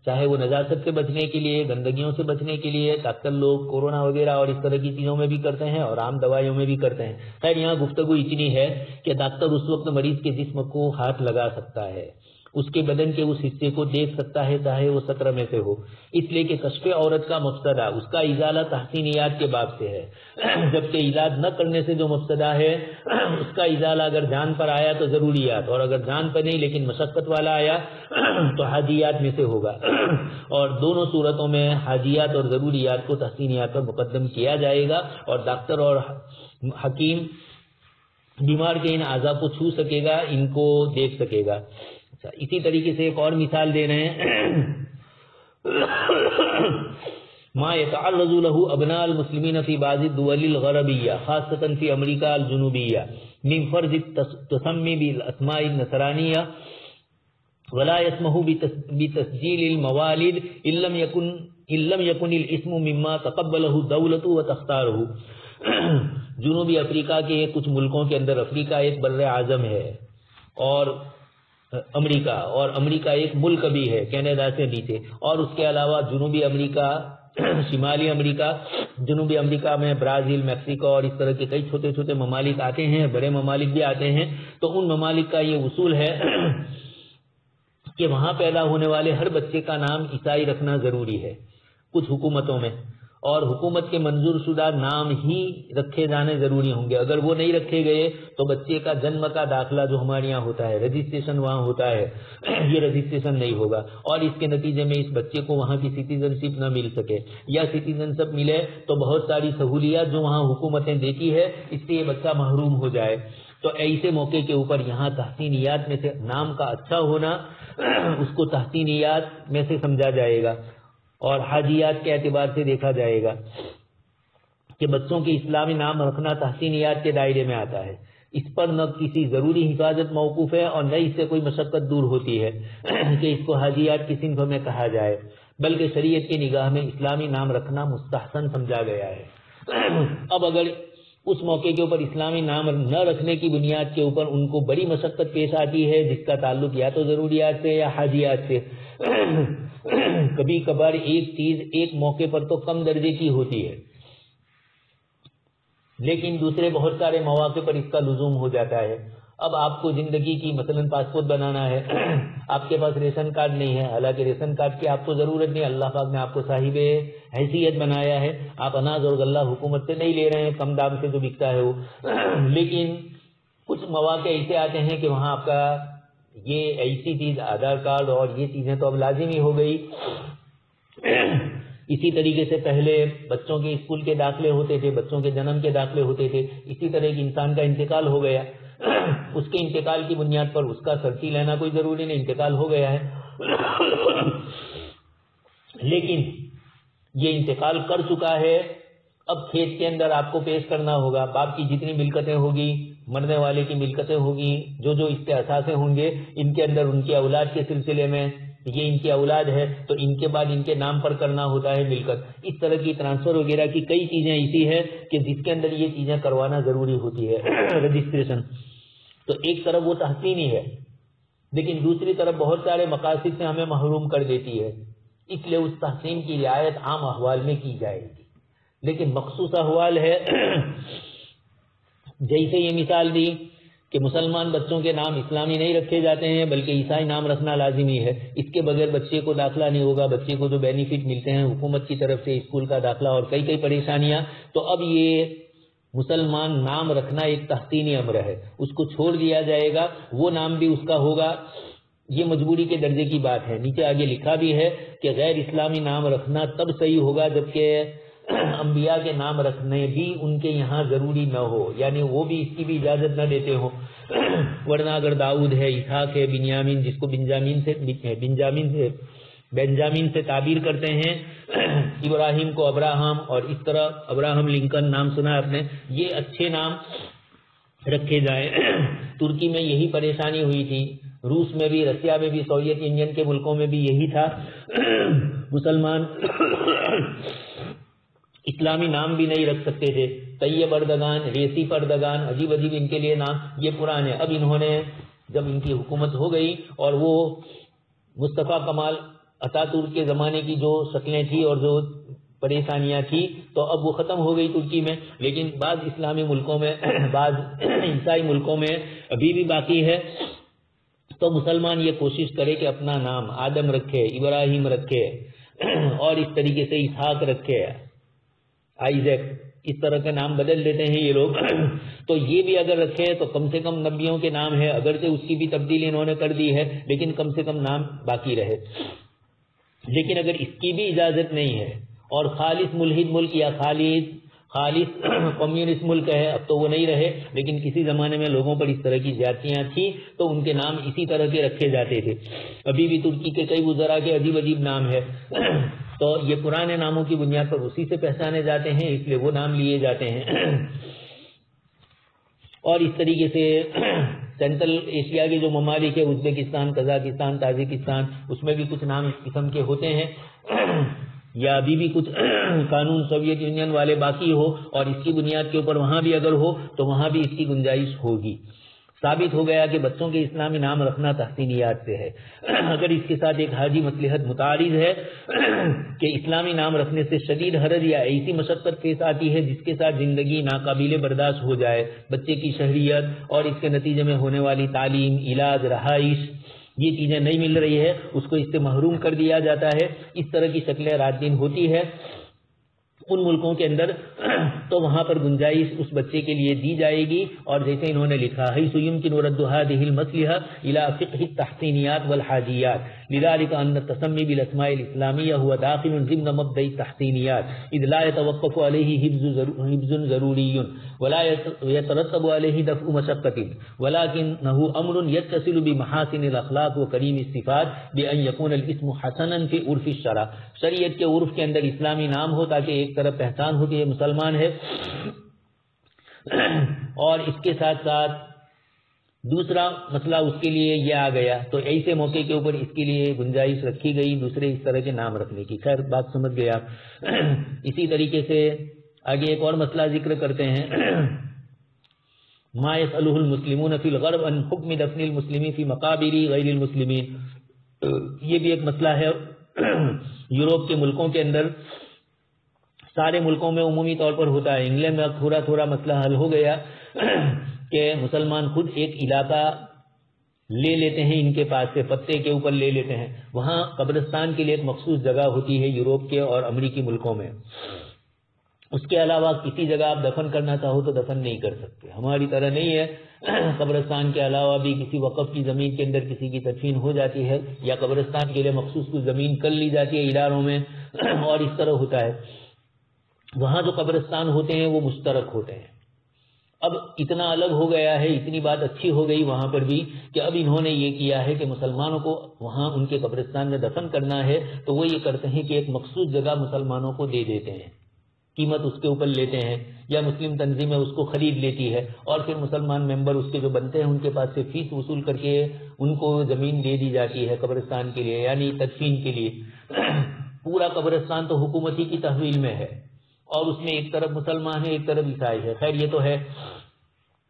چاہے وہ نجاست سے بچنے کے لیے، گندگیوں سے بچنے کے لیے، ڈاکٹر لوگ کورونا وغیرہ اور اس طرح کی چیزوں میں بھی کرتے ہیں اور عام دوائیوں میں بھی کرتے ہیں۔ خیر یہاں گفتگو اتنی ہے کہ ڈاکٹر اس وقت مریض کے جسم کو ہاتھ لگا سکتا ہے، اس کے بدن کے اس حصے کو دیکھ سکتا ہے چاہے وہ سطر میں سے ہو، اس لیے کہ کشف عورت کا مفسدہ اس کا ازالہ تحسینیات کے باب سے ہے، جبکہ علاج نہ کرنے سے جو مفسدہ ہے اس کا ازالہ اگر جان پر آیا تو ضروریات، اور اگر جان پر نہیں لیکن مشقت والا آیا تو حاجیات میں سے ہوگا، اور دونوں صورتوں میں حاجیات اور ضروریات کو تحسینیات پر مقدم کیا جائے گا، اور ڈاکٹر اور حکیم بیمار کے ان اعضاء کو چھو سکے گا، ان کو دیکھ سکے گا۔ اسی طریقے سے ایک اور مثال دے رہے ہیں، ما يتعرض له ابناء المسلمين في بعض الدول الغربية خاصة في امریکہ الجنوبية من فرض التسمي بالاسماء النصرانية ولا يسمح بتسجيل الموالد ان لم يكن الاسم مما تقبله الدولة وتختاره۔ جنوبی افریقہ کے کچھ ملکوں کے اندر، افریقہ ایک بر اعظم ہے اور امریکہ ایک ملک بھی ہے کینیڈا سے نیچے، اور اس کے علاوہ جنوبی امریکہ، شمالی امریکہ، جنوبی امریکہ میں برازیل، میکسیکو اور اس طرح کے کئی چھوٹے چھوٹے ممالک آتے ہیں، بڑے ممالک بھی آتے ہیں۔ تو ان ممالک کا یہ اصول ہے کہ وہاں پیدا ہونے والے ہر بچے کا نام عیسائی رکھنا ضروری ہے کچھ حکومتوں میں، اور حکومت کے منظور شدہ نام ہی رکھے جانے ضروری ہوں گے۔ اگر وہ نہیں رکھے گئے تو بچے کا جنم کا داخلہ جو ہمارے یہاں ہوتا ہے، رجسٹریشن وہاں ہوتا ہے، یہ رجسٹریشن نہیں ہوگا، اور اس کے نتیجے میں اس بچے کو وہاں کی سٹیزن شپ نہ مل سکے، یا سٹیزن شپ ملے تو بہت ساری سہولیات جو وہاں حکومتیں دیتی ہے اس سے یہ بچہ محروم ہو جائے۔ تو ایسے موقع کے اوپر یہاں تحسینیات میں سے نام کا اچھا ہونا اس کو تحسینیات میں سے سمجھا جائے گا، اور حاجیات کے اعتبار سے دیکھا جائے گا کہ بچوں کے اسلامی نام رکھنا تحسینیات کے دائرے میں آتا ہے۔ اس پر نہ کسی ضروری حفاظت موقوف ہے اور نہ اس سے کوئی مشقت دور ہوتی ہے کہ اس کو حاجیات کی صنف میں کہا جائے، بلکہ شریعت کی نگاہ میں اسلامی نام رکھنا مستحسن سمجھا گیا ہے۔ اب اگر اس موقع کے اوپر اسلامی نام نہ رکھنے کی بنیاد کے اوپر ان کو بڑی مشقت پیش آتی ہے، جس کا تعلق یا تو ضروریات سے یا حاجیات سے، کبھی کبھار ایک چیز ایک موقع پر تو کم درجے کی ہوتی ہے لیکن دوسرے بہت سارے مواقع پر اس کا لزوم ہو جاتا ہے۔ اب آپ کو زندگی کی مثلا پاسپورٹ بنانا ہے، آپ کے پاس ریشن کارڈ نہیں ہے، حالانکہ ریشن کارڈ کی آپ کو ضرورت نہیں، اللہ پاک نے آپ کو صاحب حیثیت بنایا ہے، آپ اناج اور غلہ حکومت سے نہیں لے رہے ہیں کم دام سے جو بکتا ہے وہ، لیکن کچھ مواقع ایسے آتے ہیں کہ وہاں آپ کا یہ ایسی چیز آدھار کارڈ اور یہ چیزیں تو اب لازمی ہو گئی۔ اسی طریقے سے پہلے بچوں کے اسکول کے داخلے ہوتے تھے، بچوں کے جنم کے داخلے ہوتے تھے، اسی طرح ایک انسان کا انتقال ہو گیا، اس کے انتقال کی بنیاد پر اس کا سرسی لینا کوئی ضروری نہیں، انتقال ہو گیا ہے، لیکن یہ انتقال کر چکا ہے، اب کھیت کے اندر آپ کو پیش کرنا ہوگا، باپ کی جتنی ملکتیں ہوگی، مرنے والے کی ملکتیں ہوگی، جو جو اس کے اثاثے ہوں گے، ان کے اندر ان کی اولاد کے سلسلے میں یہ ان کی اولاد ہے تو ان کے بعد ان کے نام پر کرنا ہوتا ہے ملکت، اس طرح کی ٹرانسفر وغیرہ کی کئی چیزیں ایسی ہے کہ جس کے اندر یہ چیزیں کروانا ضروری ہوتی ہے، رجسٹریشن۔ تو ایک طرف وہ تحسینی ہے لیکن دوسری طرف بہت سارے مقاصد سے ہمیں محروم کر دیتی ہے، اس لیے اس تحسین کی رعایت عام احوال میں کی جائے گی، لیکن مخصوص احوال ہے جیسے یہ مثال دی کہ مسلمان بچوں کے نام اسلامی نہیں رکھے جاتے ہیں بلکہ عیسائی نام رکھنا لازمی ہے، اس کے بغیر بچے کو داخلہ نہیں ہوگا، بچے کو جو بینیفٹ ملتے ہیں حکومت کی طرف سے اسکول کا داخلہ اور کئی پریشانیاں، تو اب یہ مسلمان نام رکھنا ایک تحسینی امر ہے، اس کو چھوڑ دیا جائے گا، وہ نام بھی اس کا ہوگا، یہ مجبوری کے درجے کی بات ہے۔ نیچے آگے لکھا بھی ہے کہ غیر اسلامی نام رکھنا تب صحیح ہوگا جبکہ انبیاء کے نام رکھنے بھی ان کے یہاں ضروری نہ ہو، یعنی وہ بھی اس کی بھی اجازت نہ دیتے ہو، ورنہ اگر داؤد ہے، اسحاق ہے، بنیامین جس کو بنجامین سے تعبیر کرتے ہیں، ابراہیم کو ابراہم، اور اس طرح ابراہم لنکن نام سنا آپ نے، یہ اچھے نام رکھے جائیں۔ ترکی میں یہی پریشانی ہوئی تھی، روس میں بھی، رشیا میں بھی، سوویت یونین کے ملکوں میں بھی یہی تھا، مسلمان اسلامی نام بھی نہیں رکھ سکتے تھے، طیب اردگان، ریسیف اردگان، عجیب عجیب ان کے لیے نام، یہ پرانے۔ اب انہوں نے جب ان کی حکومت ہو گئی اور وہ مصطفیٰ کمال اتاتورک کے زمانے کی جو شکلیں تھی اور جو پریشانیاں تھی تو اب وہ ختم ہو گئی ترکی میں، لیکن بعض اسلامی ملکوں میں، بعض عیسائی ملکوں میں ابھی بھی باقی ہے۔ تو مسلمان یہ کوشش کرے کہ اپنا نام آدم رکھے، ابراہیم رکھے، اور اس طریقے سے اسحاق رکھے، آئیزیک، اس طرح کے نام بدل دیتے ہیں یہ لوگ۔ تو یہ بھی اگر رکھے تو کم سے کم نبیوں کے نام ہے، اگرچہ اس کی بھی تبدیلی انہوں نے کر دی ہے، لیکن کم سے کم نام باقی رہے۔ لیکن اگر اس کی بھی اجازت نہیں ہے اور خالص ملحد ملک یا خالص کمیونسٹ ملک ہے، اب تو وہ نہیں رہے، لیکن کسی زمانے میں لوگوں پر اس طرح کی زیادتیاں تھیں تو ان کے نام اسی طرح کے رکھے جاتے تھے۔ ابھی بھی ترکی کے کئی وزراء کے عجیب عجیب نام ہے، تو یہ پرانے ناموں کی بنیاد پر اسی سے پہچانے جاتے ہیں، اس لیے وہ نام لیے جاتے ہیں۔ اور اس طریقے سے سینٹرل ایشیا کے جو ممالک ہے، ازبکستان، قزاقستان، تاجکستان، اس میں بھی کچھ نام اس قسم کے ہوتے ہیں، یا ابھی بھی کچھ قانون سوویت یونین والے باقی ہو اور اس کی بنیاد کے اوپر وہاں بھی اگر ہو تو وہاں بھی اس کی گنجائش ہوگی۔ ثابت ہو گیا کہ بچوں کے اسلامی نام رکھنا تحسینیات سے ہے۔ اگر اس کے ساتھ ایک حاجی مصلحت متعارض ہے کہ اسلامی نام رکھنے سے شدید حرج یا ایسی مشقت پیش آتی ہے جس کے ساتھ زندگی ناقابل برداشت ہو جائے، بچے کی شہریت اور اس کے نتیجے میں ہونے والی تعلیم، علاج، رہائش، یہ چیزیں نہیں مل رہی ہے، اس کو اس سے محروم کر دیا جاتا ہے، اس طرح کی شکلیں رات دن ہوتی ہے ان ملکوں کے اندر، تو وہاں پر گنجائش اس بچے کے لیے دی جائے گی۔ اور جیسے انہوں نے لکھا حيث يمكن رد هذه المصلحة الى فقه التحسينيات والحاجيات لذلك ان التسمي بالاسماء الاسلاميه هو داخل ضمن مبدا التحسينيات اذ لا يتوقف عليه حفظ ضروري ولا يترتب عليه دفع مشقة ولكنه امر يتصل بمحاسن الاخلاق وكريم الصفات بان يكون الاسم حسنا في عرف الشرع، شریعت کے عرف کے اندر اسلامی نام ہو تاکہ ایک طرف پہچان ہو کہ یہ مسلمان ہے، اور اس کے ساتھ ساتھ دوسرا مسئلہ اس کے لیے یہ آ گیا تو ایسے موقع کے اوپر اس کے لیے گنجائش رکھی گئی دوسرے اس طرح کے نام رکھنے کی۔ خیر بات سمجھ گئے آپ۔ اسی طریقے سے آگے ایک اور مسئلہ ذکر کرتے ہیں، ما يسأله المسلمون في الغرب عن حکم دفن المسلمین فی مقابر غیر المسلمین، یہ بھی ایک مسئلہ ہے۔ یورپ کے ملکوں کے اندر سارے ملکوں میں عمومی طور پر ہوتا ہے، انگلینڈ میں تھوڑا تھوڑا مسئلہ حل ہو گیا کہ مسلمان خود ایک علاقہ لے لیتے ہیں، ان کے پاس سے پتے کے اوپر لے لیتے ہیں، وہاں قبرستان کے لیے ایک مخصوص جگہ ہوتی ہے یورپ کے اور امریکی ملکوں میں، اس کے علاوہ کسی جگہ آپ دفن کرنا چاہو تو دفن نہیں کر سکتے۔ ہماری طرح نہیں ہے، قبرستان کے علاوہ بھی کسی وقف کی زمین کے اندر کسی کی تدفین ہو جاتی ہے، یا قبرستان کے لیے مخصوص کچھ زمین کر لی جاتی ہے اداروں میں، اور اس طرح ہوتا ہے۔ وہاں جو قبرستان ہوتے ہیں وہ مشترک ہوتے ہیں۔ اب اتنا الگ ہو گیا ہے، اتنی بات اچھی ہو گئی وہاں پر بھی کہ اب انہوں نے یہ کیا ہے کہ مسلمانوں کو وہاں ان کے قبرستان میں دفن کرنا ہے تو وہ یہ کرتے ہیں کہ ایک مخصوص جگہ مسلمانوں کو دے دیتے ہیں، قیمت اس کے اوپر لیتے ہیں، یا مسلم تنظیمیں اس کو خرید لیتی ہے، اور پھر مسلمان ممبر اس کے جو بنتے ہیں ان کے پاس سے فیس وصول کر کے ان کو زمین دے دی جاتی ہے قبرستان کے لیے، یعنی تدفین کے لیے۔ پورا قبرستان تو حکومتی کی تحویل میں ہے اور اس میں ایک طرف مسلمان ہے ایک طرف عیسائی ہے، خیر یہ تو ہے،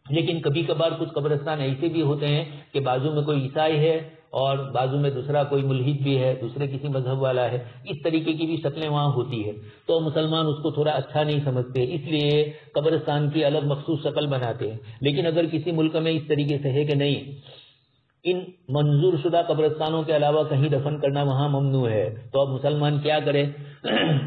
لیکن کبھی کبھار کچھ قبرستان ایسے بھی ہوتے ہیں کہ بازو میں کوئی عیسائی ہے اور بازو میں دوسرا کوئی ملحد بھی ہے، دوسرے کسی مذہب والا ہے، اس طریقے کی بھی شکلیں وہاں ہوتی ہے، تو مسلمان اس کو تھوڑا اچھا نہیں سمجھتے، اس لیے قبرستان کی الگ مخصوص شکل بناتے ہیں۔ لیکن اگر کسی ملک میں اس طریقے سے ہے کہ نہیں، ان منظور شدہ قبرستانوں کے علاوہ کہیں دفن کرنا وہاں ممنوع ہے، تو اب مسلمان کیا کرے؟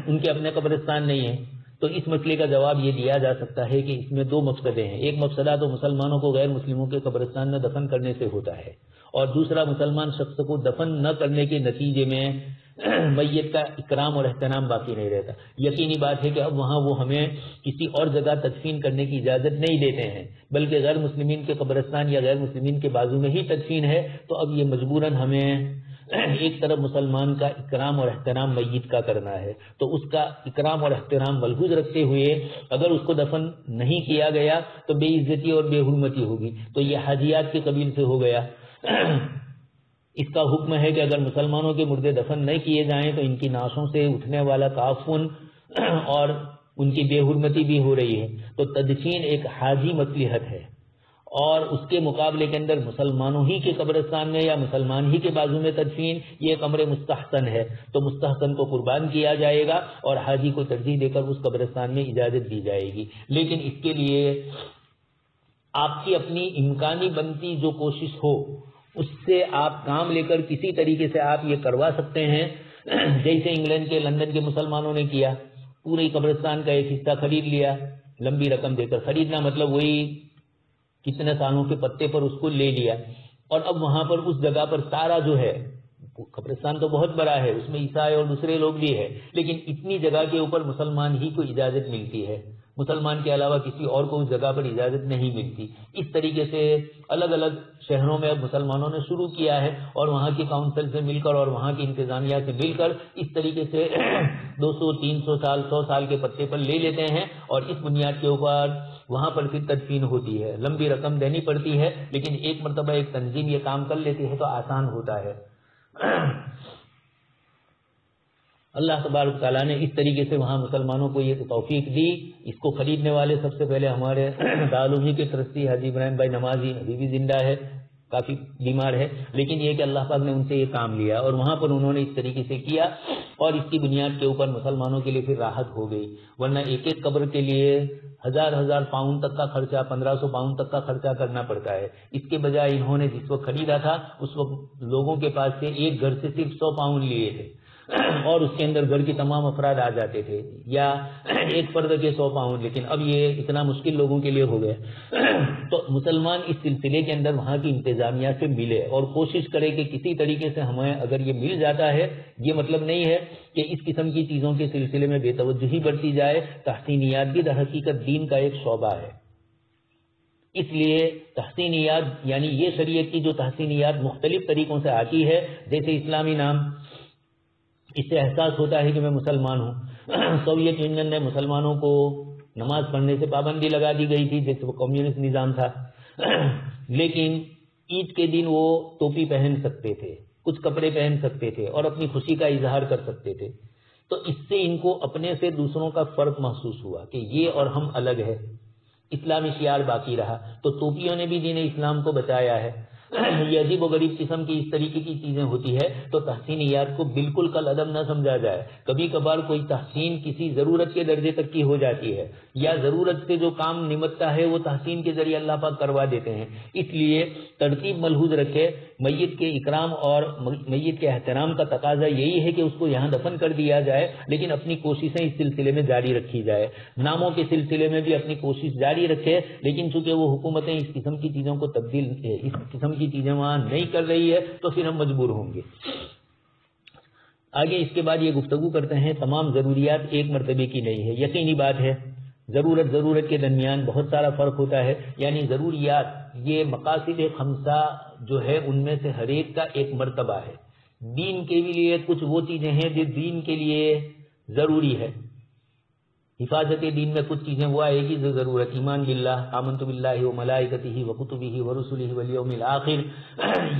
ان کے اپنے قبرستان نہیں ہیں، تو اس مسئلے کا جواب یہ دیا جا سکتا ہے کہ اس میں دو مقصدے ہیں، ایک مقصدہ تو مسلمانوں کو غیر مسلموں کے قبرستان میں دفن کرنے سے ہوتا ہے، اور دوسرا مسلمان شخص کو دفن نہ کرنے کے نتیجے میں میت کا اکرام اور احترام باقی نہیں رہتا. یقینی بات ہے کہ اب وہاں وہ ہمیں کسی اور جگہ تدفین کرنے کی اجازت نہیں دیتے ہیں، بلکہ غیر مسلمین کے قبرستان یا غیر مسلمین کے بازو میں ہی تدفین ہے. تو اب یہ مجبوراً ہمیں ایک طرف مسلمان کا اکرام اور احترام میت کا کرنا ہے، تو اس کا اکرام اور احترام ملحوظ رکھتے ہوئے اگر اس کو دفن نہیں کیا گیا تو بے عزتی اور بے حرمتی ہوگی. تو یہ حاجیات کے قبیل سے ہو گیا. اس کا حکم ہے کہ اگر مسلمانوں کے مردے دفن نہیں کیے جائیں تو ان کی نعشوں سے اٹھنے والا تعفن اور ان کی بے حرمتی بھی ہو رہی ہے. تو تدفین ایک حاجی مصلحت ہے، اور اس کے مقابلے کے اندر مسلمانوں ہی کے قبرستان میں یا مسلمان ہی کے بازو میں تدفین یہ ایک امر مستحسن ہے. تو مستحسن کو قربان کیا جائے گا اور حاجی کو ترجیح دے کر اس قبرستان میں اجازت دی جائے گی. لیکن اس کے لیے آپ کی اپنی امکانی بنتی جو کوشش ہو اس سے آپ کام لے کر کسی طریقے سے آپ یہ کروا سکتے ہیں. جیسے انگلینڈ کے لندن کے مسلمانوں نے کیا، پورے قبرستان کا ایک حصہ خرید لیا، لمبی رقم دے کر. خریدنا مطلب وہی کتنے سالوں کے پتے پر اس کو لے لیا، اور اب وہاں پر اس جگہ پر سارا جو ہے، قبرستان تو بہت بڑا ہے، اس میں عیسائی اور دوسرے لوگ بھی ہے، لیکن اتنی جگہ کے اوپر مسلمان ہی کو اجازت ملتی ہے، مسلمان کے علاوہ کسی اور کو اس جگہ پر اجازت نہیں ملتی. اس طریقے سے الگ الگ شہروں میں اب مسلمانوں نے شروع کیا ہے، اور وہاں کی کاؤنسل سے مل کر اور وہاں کی انتظامیہ سے مل کر اس طریقے سے 200 300 سال 100 سال کے پتے پر لے لیتے ہیں، اور اس بنیاد کے اوپر وہاں پر پھر تدفین ہوتی ہے. لمبی رقم دینی پڑتی ہے، لیکن ایک مرتبہ ایک تنظیم یہ کام کر لیتی ہے تو آسان ہوتا ہے. اللہ تبارک تعالیٰ نے اس طریقے سے وہاں مسلمانوں کو یہ توفیق دی. اس کو خریدنے والے سب سے پہلے ہمارے دارالعلوم کے ٹرسٹی حاجی ابراہیم بھائی نمازی ابھی بھی زندہ ہے، کافی بیمار ہے، لیکن یہ کہ اللہ پاک نے ان سے یہ کام لیا اور وہاں پر انہوں نے اس طریقے سے کیا، اور اس کی بنیاد کے اوپر مسلمانوں کے لیے پھر راحت ہو گئی. ورنہ ایک ایک قبر کے لیے 1000 پاؤنڈ تک کا خرچہ، 1500 پاؤنڈ تک کا خرچہ کرنا پڑتا ہے. اس کے بجائے انہوں نے جس وقت خریدا تھا اس وقت لوگوں کے پاس سے ایک گھر سے صرف 100 پاؤنڈ لیے تھے، اور اس کے اندر گھر کے تمام افراد آ جاتے تھے، یا ایک فرد کے 100 پاؤنڈ. لیکن اب یہ اتنا مشکل لوگوں کے لیے ہو گیا. تو مسلمان اس سلسلے کے اندر وہاں کی انتظامیہ سے ملے اور کوشش کرے کہ کسی طریقے سے ہمیں اگر یہ مل جاتا ہے، یہ مطلب نہیں ہے کہ اس قسم کی چیزوں کے سلسلے میں بے توجہی برتی جائے. تحسینیات بھی در حقیقت دین کا ایک شعبہ ہے. اس لیے تحسینیات یعنی یہ شریعت کی جو تحسینیات مختلف طریقوں سے آتی ہے، جیسے اسلامی نام، اس سے احساس ہوتا ہے کہ میں مسلمان ہوں. سوویت یونین نے مسلمانوں کو نماز پڑھنے سے پابندی لگا دی گئی تھی، جیسے وہ کمیونسٹ نظام تھا، لیکن عید کے دن وہ ٹوپی پہن سکتے تھے، کچھ کپڑے پہن سکتے تھے اور اپنی خوشی کا اظہار کر سکتے تھے. تو اس سے ان کو اپنے سے دوسروں کا فرق محسوس ہوا کہ یہ اور ہم الگ ہے. اسلامی شعار باقی رہا. تو ٹوپیوں نے بھی دین اسلام کو بچایا ہے. یہ عجیب و غریب قسم کی اس طریقے کی چیزیں ہوتی ہے تو تحسینیات کو بالکل کل عدم نہ سمجھا جائے. کبھی کبھار کوئی تحسین کسی ضرورت کے درجے تک کی ہو جاتی ہے، یا ضرورت سے جو کام نمٹتا ہے وہ تحسین کے ذریعے اللہ پاک کروا دیتے ہیں. اس لیے ترتیب ملحوظ رکھے. میت کے اکرام اور میت کے احترام کا تقاضا یہی ہے کہ اس کو یہاں دفن کر دیا جائے، لیکن اپنی کوششیں اس سلسلے میں جاری رکھی جائے. ناموں کے سلسلے میں بھی اپنی کوشش جاری رکھے، لیکن چونکہ وہ حکومتیں اس قسم کی چیزوں کو اس قسم کی چیزیں وہاں نہیں کر رہی ہے تو پھر ہم مجبور ہوں گے. آگے اس کے بعد یہ گفتگو کرتے ہیں تمام ضروریات ایک مرتبے کی نہیں ہے. یقینی بات ہے ضرورت کے درمیان بہت سارا فرق ہوتا ہے. یعنی ضروریات یہ مقاصد خمسہ جو ہے ان میں سے ہر ایک کا ایک مرتبہ ہے. دین کے لیے کچھ وہ چیزیں ہیں جو دین کے لیے ضروری ہے. حفاظت دین میں کچھ چیزیں وہ آئے گی جو ضرورت. ایمان باللہ، آمنت باللہ و ملائکتہ و کتبہ و رسلہ والیوم الآخر،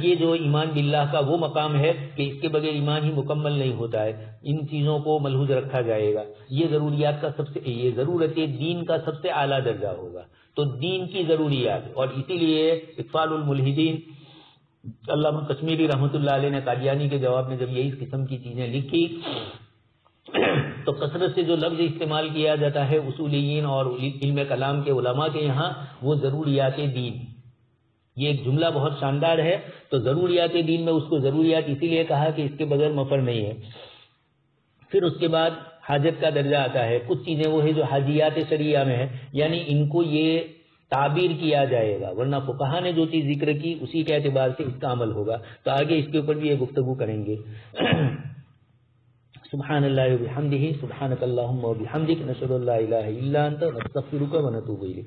یہ جو ایمان باللہ کا وہ مقام ہے کہ اس کے بغیر ایمان ہی مکمل نہیں ہوتا ہے. ان چیزوں کو ملحوظ رکھا جائے گا. یہ ضروریات کا یہ ضرورت دین کا سب سے اعلیٰ درجہ ہوگا. تو دین کی ضروریات، اور اسی لیے اطفال الملحدین علامہ کشمیری رحمۃ اللہ علیہ نے قادیانی کے جواب میں جب یہ اس قسم کی چیزیں لکھی تو کثرت سے جو لفظ استعمال کیا جاتا ہے اصولیین اور علم کلام کے علماء کے یہاں، وہ ضروریات دین. یہ ایک جملہ بہت شاندار ہے. تو ضروریات دین میں اس کو ضروریات اسی لیے کہا کہ اس کے بغیر مفر نہیں ہے. پھر اس کے بعد حاجت کا درجہ آتا ہے. کچھ چیزیں وہ ہے جو حاجیات شریعہ میں ہے، یعنی ان کو یہ تعبیر کیا جائے گا، ورنہ فقہا نے جو چیز ذکر کی اسی کے اعتبار سے اس کا عمل ہوگا. تو آگے اس کے اوپر بھی یہ گفتگو کریں گے. سبحان اللہ و بحمدہ سبحانک اللہم و بحمدک نشہد ان لا الہ الا انت نستغفرک و نتوب الیک.